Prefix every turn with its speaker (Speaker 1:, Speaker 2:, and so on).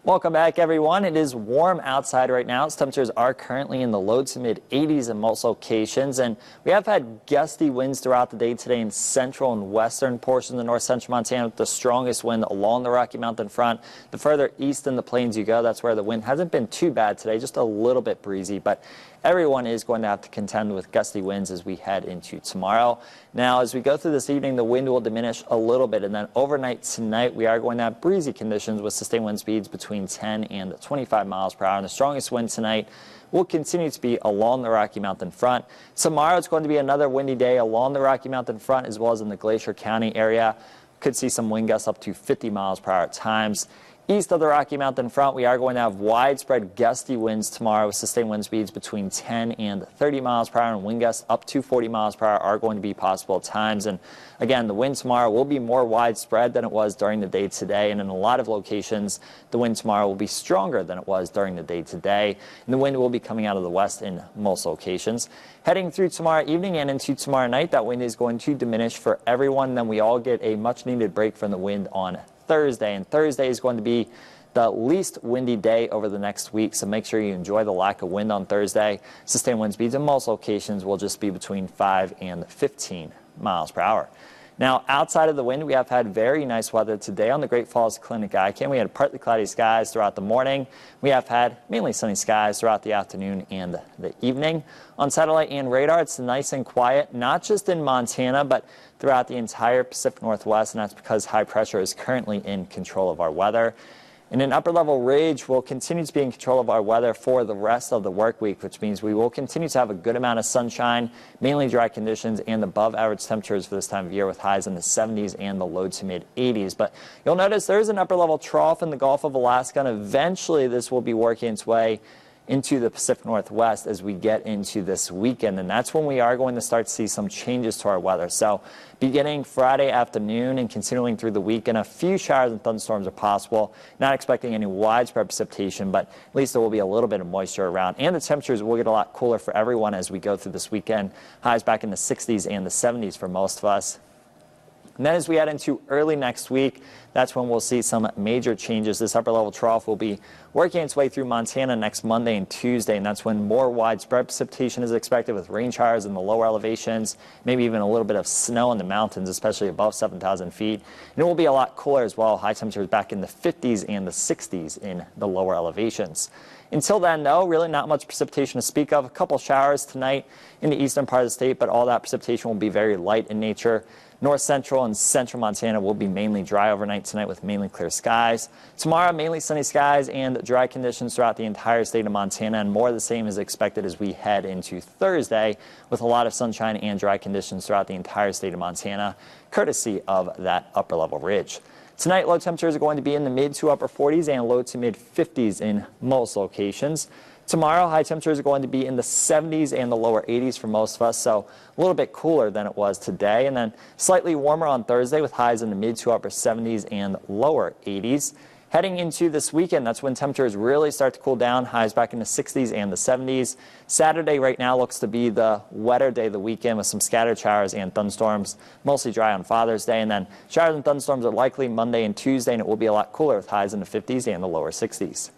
Speaker 1: Welcome back, everyone. It is warm outside right now. Temperatures are currently in the low to mid 80s in most locations, and we have had gusty winds throughout the day today in central and western portions of north central Montana, with the strongest wind along the Rocky Mountain front. The further east in the plains you go, that's where the wind hasn't been too bad today, just a little bit breezy, but everyone is going to have to contend with gusty winds as we head into tomorrow. Now, as we go through this evening, the wind will diminish a little bit, and then overnight tonight, we are going to have breezy conditions with sustained wind speeds between 10 and 25 miles per hour. And the strongest wind tonight will continue to be along the Rocky Mountain front. Tomorrow, it's going to be another windy day along the Rocky Mountain front as well as in the Glacier County area. Could see some wind gusts up to 50 miles per hour at times. East of the Rocky Mountain front, we are going to have widespread gusty winds tomorrow with sustained wind speeds between 10 and 30 miles per hour, and wind gusts up to 40 miles per hour are going to be possible at times. And again, the wind tomorrow will be more widespread than it was during the day today, and in a lot of locations, the wind tomorrow will be stronger than it was during the day today, and the wind will be coming out of the west in most locations. Heading through tomorrow evening and into tomorrow night, that wind is going to diminish for everyone. Then we all get a much-needed break from the wind on Thursday, and Thursday is going to be the least windy day over the next week, so make sure you enjoy the lack of wind on Thursday. Sustained wind speeds in most locations will just be between 5 and 15 miles per hour. Now, outside of the wind, we have had very nice weather today on the Great Falls Clinic ICANN. We had partly cloudy skies throughout the morning. We have had mainly sunny skies throughout the afternoon and the evening. On satellite and radar, it's nice and quiet, not just in Montana, but throughout the entire Pacific Northwest, and that's because high pressure is currently in control of our weather. And an upper-level ridge will continue to be in control of our weather for the rest of the work week, which means we will continue to have a good amount of sunshine, mainly dry conditions, and above-average temperatures for this time of year with highs in the 70s and the low to mid-80s. But you'll notice there is an upper-level trough in the Gulf of Alaska, and eventually this will be working its way into the Pacific Northwest as we get into this weekend, and that's when we are going to start to see some changes to our weather. So beginning Friday afternoon and continuing through the weekend, a few showers and thunderstorms are possible. Not expecting any widespread precipitation, but at least there will be a little bit of moisture around, and the temperatures will get a lot cooler for everyone as we go through this weekend. Highs back in the 60s and the 70s for most of us. And then as we head into early next week, that's when we'll see some major changes. This upper-level trough will be working its way through Montana next Monday and Tuesday, and that's when more widespread precipitation is expected with rain showers in the lower elevations, maybe even a little bit of snow in the mountains, especially above 7,000 feet. And it will be a lot cooler as well. High temperatures back in the 50s and the 60s in the lower elevations. Until then, though, really not much precipitation to speak of. A couple showers tonight in the eastern part of the state, but all that precipitation will be very light in nature. North central and central Montana will be mainly dry overnight tonight with mainly clear skies. Tomorrow, mainly sunny skies and dry conditions throughout the entire state of Montana, and more of the same is expected as we head into Thursday with a lot of sunshine and dry conditions throughout the entire state of Montana, courtesy of that upper-level ridge. Tonight, low temperatures are going to be in the mid to upper 40s and low to mid 50s in most locations. Tomorrow, high temperatures are going to be in the 70s and the lower 80s for most of us, so a little bit cooler than it was today. And then slightly warmer on Thursday with highs in the mid to upper 70s and lower 80s. Heading into this weekend, that's when temperatures really start to cool down, highs back in the 60s and the 70s. Saturday right now looks to be the wetter day of the weekend with some scattered showers and thunderstorms, mostly dry on Father's Day. And then showers and thunderstorms are likely Monday and Tuesday, and it will be a lot cooler with highs in the 50s and the lower 60s.